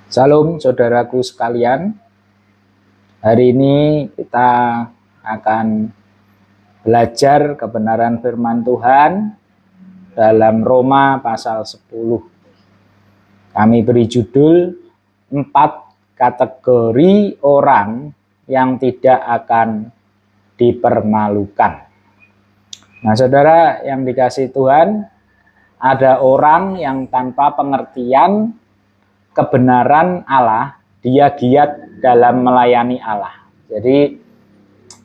Salam saudaraku sekalian. Hari ini kita akan belajar kebenaran firman Tuhan dalam Roma pasal 10. Kami beri judul 4 kategori orang yang tidak akan dipermalukan. Nah, saudara yang dikasihi Tuhan, ada orang yang tanpa pengertian kebenaran Allah, dia giat dalam melayani Allah. Jadi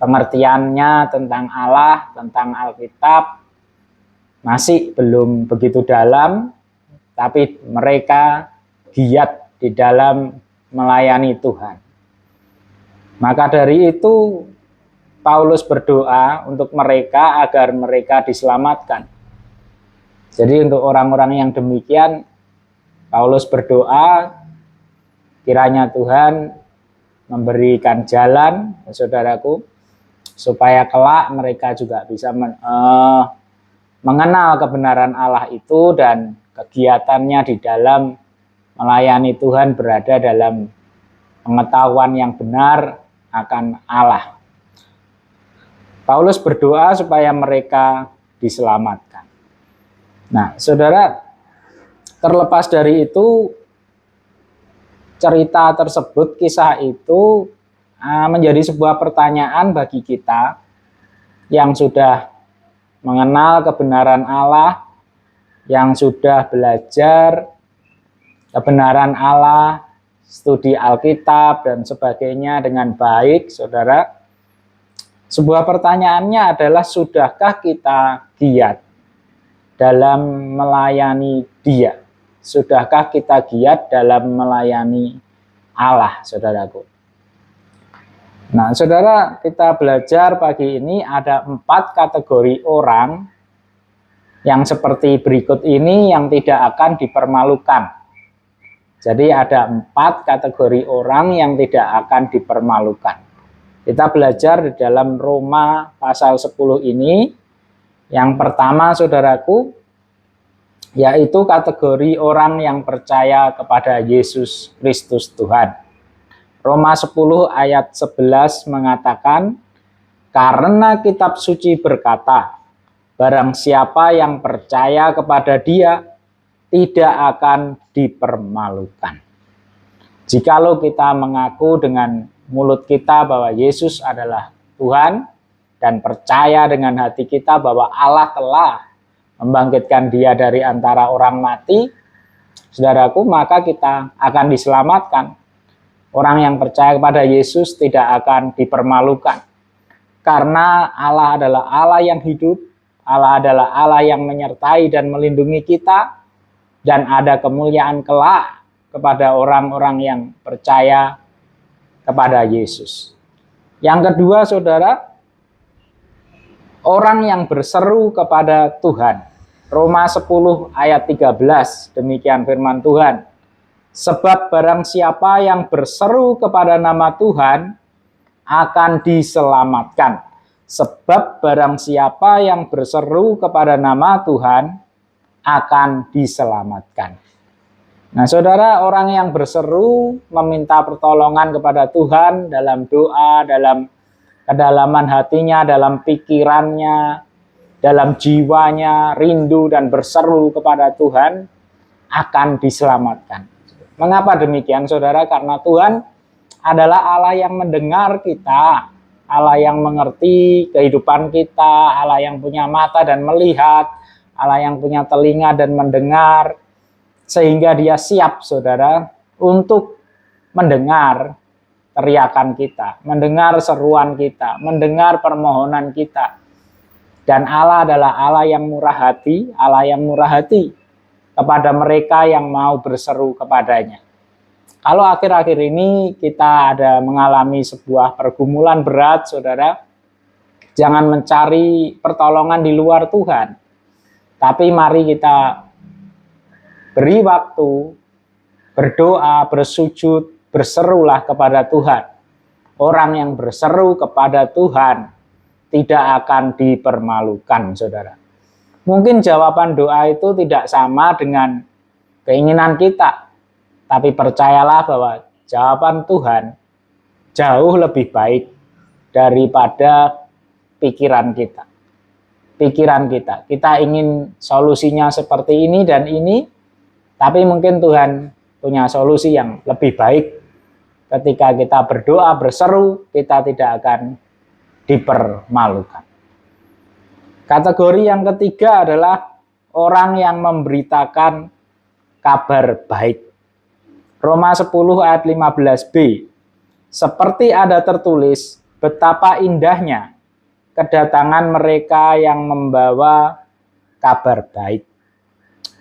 pengertiannya tentang Allah, tentang Alkitab masih belum begitu dalam, tapi mereka giat di dalam melayani Tuhan. Maka dari itu Paulus berdoa untuk mereka agar mereka diselamatkan. Jadi untuk orang-orang yang demikian, Paulus berdoa kiranya Tuhan memberikan jalan, saudaraku, supaya kelak mereka juga bisa mengenal kebenaran Allah itu dan kegiatannya di dalam melayani Tuhan berada dalam pengetahuan yang benar akan Allah. Paulus berdoa supaya mereka diselamatkan. Nah, saudara, terlepas dari itu, cerita tersebut, kisah itu menjadi sebuah pertanyaan bagi kita yang sudah mengenal kebenaran Allah, yang sudah belajar kebenaran Allah, studi Alkitab dan sebagainya dengan baik, saudara. Sebuah pertanyaannya adalah, sudahkah kita giat dalam melayani Dia? Sudahkah kita giat dalam melayani Allah, saudaraku? Nah, saudara, kita belajar pagi ini ada 4 kategori orang yang seperti berikut ini yang tidak akan dipermalukan. Jadi ada 4 kategori orang yang tidak akan dipermalukan. Kita belajar di dalam Roma pasal 10 ini. Yang pertama, saudaraku, yaitu kategori orang yang percaya kepada Yesus Kristus Tuhan. Roma 10 ayat 11 mengatakan, karena kitab suci berkata, barang siapa yang percaya kepada Dia tidak akan dipermalukan. Jikalau kita mengaku dengan mulut kita bahwa Yesus adalah Tuhan dan percaya dengan hati kita bahwa Allah telah membangkitkan Dia dari antara orang mati, saudaraku, maka kita akan diselamatkan. Orang yang percaya kepada Yesus tidak akan dipermalukan. Karena Allah adalah Allah yang hidup, Allah adalah Allah yang menyertai dan melindungi kita, dan ada kemuliaan kelak kepada orang-orang yang percaya kepada Yesus. Yang kedua, saudara, orang yang berseru kepada Tuhan. Roma 10 ayat 13, demikian firman Tuhan. Sebab barang siapa yang berseru kepada nama Tuhan akan diselamatkan. Sebab barang siapa yang berseru kepada nama Tuhan akan diselamatkan. Nah, saudara, orang yang berseru meminta pertolongan kepada Tuhan dalam doa, dalam kedalaman hatinya, dalam pikirannya, dalam jiwanya, rindu dan berseru kepada Tuhan, akan diselamatkan. Mengapa demikian, saudara? Karena Tuhan adalah Allah yang mendengar kita, Allah yang mengerti kehidupan kita, Allah yang punya mata dan melihat, Allah yang punya telinga dan mendengar, sehingga Dia siap, saudara, untuk mendengar teriakan kita, mendengar seruan kita, mendengar permohonan kita. Dan Allah adalah Allah yang murah hati, Allah yang murah hati kepada mereka yang mau berseru kepadanya. Kalau akhir-akhir ini kita ada mengalami sebuah pergumulan berat, saudara, jangan mencari pertolongan di luar Tuhan. Tapi mari kita beri waktu, berdoa, bersujud, berserulah kepada Tuhan. Orang yang berseru kepada Tuhan tidak akan dipermalukan, saudara. Mungkin jawaban doa itu tidak sama dengan keinginan kita, Tapi percayalah bahwa jawaban Tuhan jauh lebih baik daripada pikiran kita. Kita ingin solusinya seperti ini dan ini, tapi mungkin Tuhan punya solusi yang lebih baik. Ketika kita berdoa, berseru, kita tidak akan dipermalukan. Kategori yang ketiga adalah orang yang memberitakan kabar baik. Roma 10 ayat 15b. Seperti ada tertulis, betapa indahnya kedatangan mereka yang membawa kabar baik.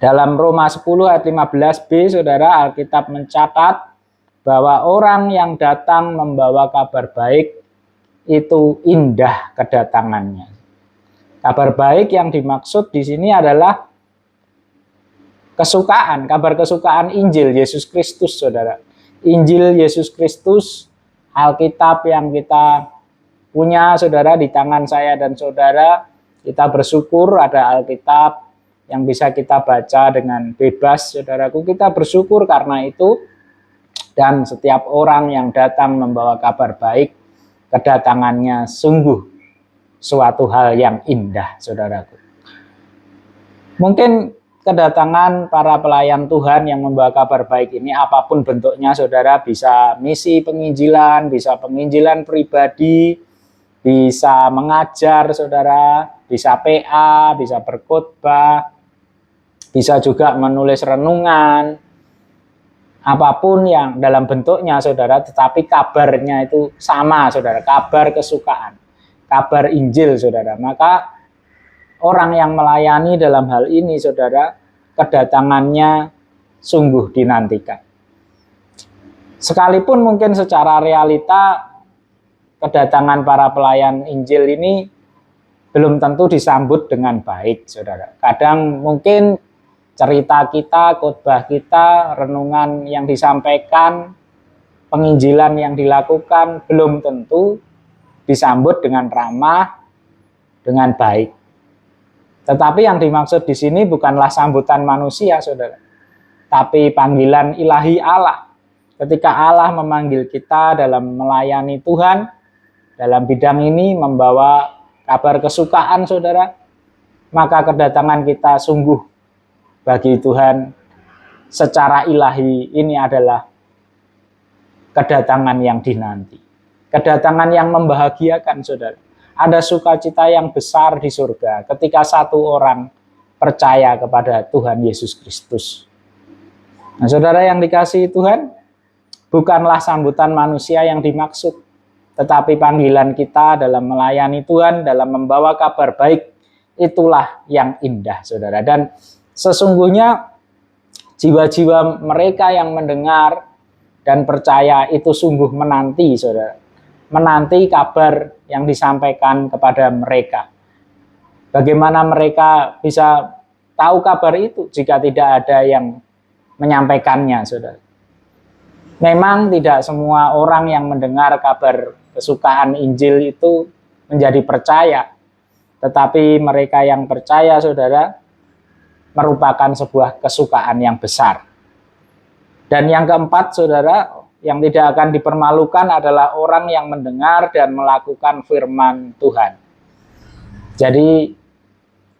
Dalam Roma 10 ayat 15b, saudara, Alkitab mencatat bahwa orang yang datang membawa kabar baik itu indah kedatangannya. Kabar baik yang dimaksud di sini adalah kesukaan, kabar kesukaan Injil Yesus Kristus, saudara. Injil Yesus Kristus, Alkitab yang kita punya, saudara, di tangan saya dan saudara. Kita bersyukur ada Alkitab yang bisa kita baca dengan bebas, saudaraku. Kita bersyukur karena itu. Dan setiap orang yang datang membawa kabar baik, kedatangannya sungguh suatu hal yang indah, saudaraku. Mungkin kedatangan para pelayan Tuhan yang membawa kabar baik ini apapun bentuknya, saudara, bisa misi penginjilan, bisa penginjilan pribadi, bisa mengajar, saudara, bisa PA, bisa berkhotbah, bisa juga menulis renungan, apapun yang dalam bentuknya, saudara, tetapi kabarnya itu sama, saudara, kabar kesukaan, kabar Injil, saudara. Maka orang yang melayani dalam hal ini, saudara, kedatangannya sungguh dinantikan. Sekalipun mungkin secara realita kedatangan para pelayan Injil ini belum tentu disambut dengan baik, saudara. Kadang mungkin cerita kita, khotbah kita, renungan yang disampaikan, penginjilan yang dilakukan belum tentu disambut dengan ramah, dengan baik. Tetapi yang dimaksud di sini bukanlah sambutan manusia, saudara, tapi panggilan ilahi Allah. Ketika Allah memanggil kita dalam melayani Tuhan, dalam bidang ini membawa kabar kesukaan, saudara, maka kedatangan kita sungguh bagi Tuhan secara ilahi ini adalah kedatangan yang dinanti. Kedatangan yang membahagiakan, saudara. Ada sukacita yang besar di surga ketika satu orang percaya kepada Tuhan Yesus Kristus. Nah, saudara yang dikasihi Tuhan, bukanlah sambutan manusia yang dimaksud, tetapi panggilan kita dalam melayani Tuhan, dalam membawa kabar baik, itulah yang indah, saudara. Dan sesungguhnya jiwa-jiwa mereka yang mendengar dan percaya itu sungguh menanti, saudara. Menanti kabar yang disampaikan kepada mereka. Bagaimana mereka bisa tahu kabar itu jika tidak ada yang menyampaikannya, saudara. Memang tidak semua orang yang mendengar kabar kesukaan Injil itu menjadi percaya. Tetapi mereka yang percaya, saudara, merupakan sebuah kesukaan yang besar. Dan yang keempat, saudara, yang tidak akan dipermalukan adalah orang yang mendengar dan melakukan firman Tuhan. Jadi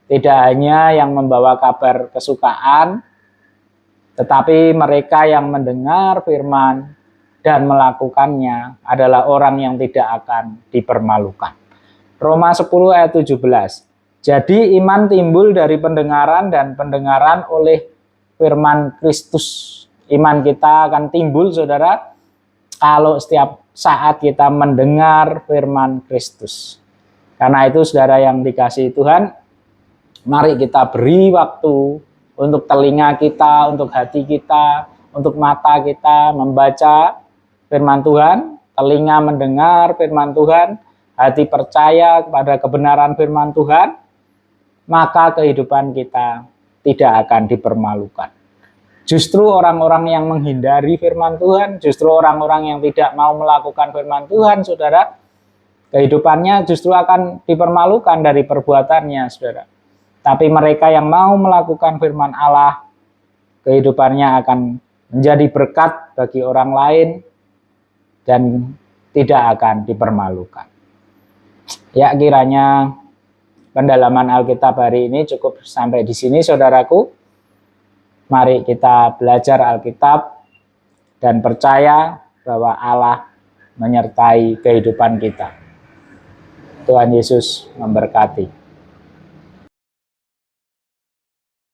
tidak hanya yang membawa kabar kesukaan, tetapi mereka yang mendengar firman dan melakukannya adalah orang yang tidak akan dipermalukan. Roma 10 ayat 17. Jadi iman timbul dari pendengaran dan pendengaran oleh firman Kristus. Iman kita akan timbul, saudara, kalau setiap saat kita mendengar firman Kristus. Karena itu, saudara yang dikasihi Tuhan, mari kita beri waktu untuk telinga kita, untuk hati kita, untuk mata kita membaca firman Tuhan, telinga mendengar firman Tuhan, hati percaya kepada kebenaran firman Tuhan, maka kehidupan kita tidak akan dipermalukan. Justru orang-orang yang menghindari firman Tuhan, justru orang-orang yang tidak mau melakukan firman Tuhan, saudara, kehidupannya justru akan dipermalukan dari perbuatannya, saudara. Tapi mereka yang mau melakukan firman Allah, kehidupannya akan menjadi berkat bagi orang lain, dan tidak akan dipermalukan. Ya, kiranya pendalaman Alkitab hari ini cukup sampai di sini, saudaraku. Mari kita belajar Alkitab dan percaya bahwa Allah menyertai kehidupan kita. Tuhan Yesus memberkati.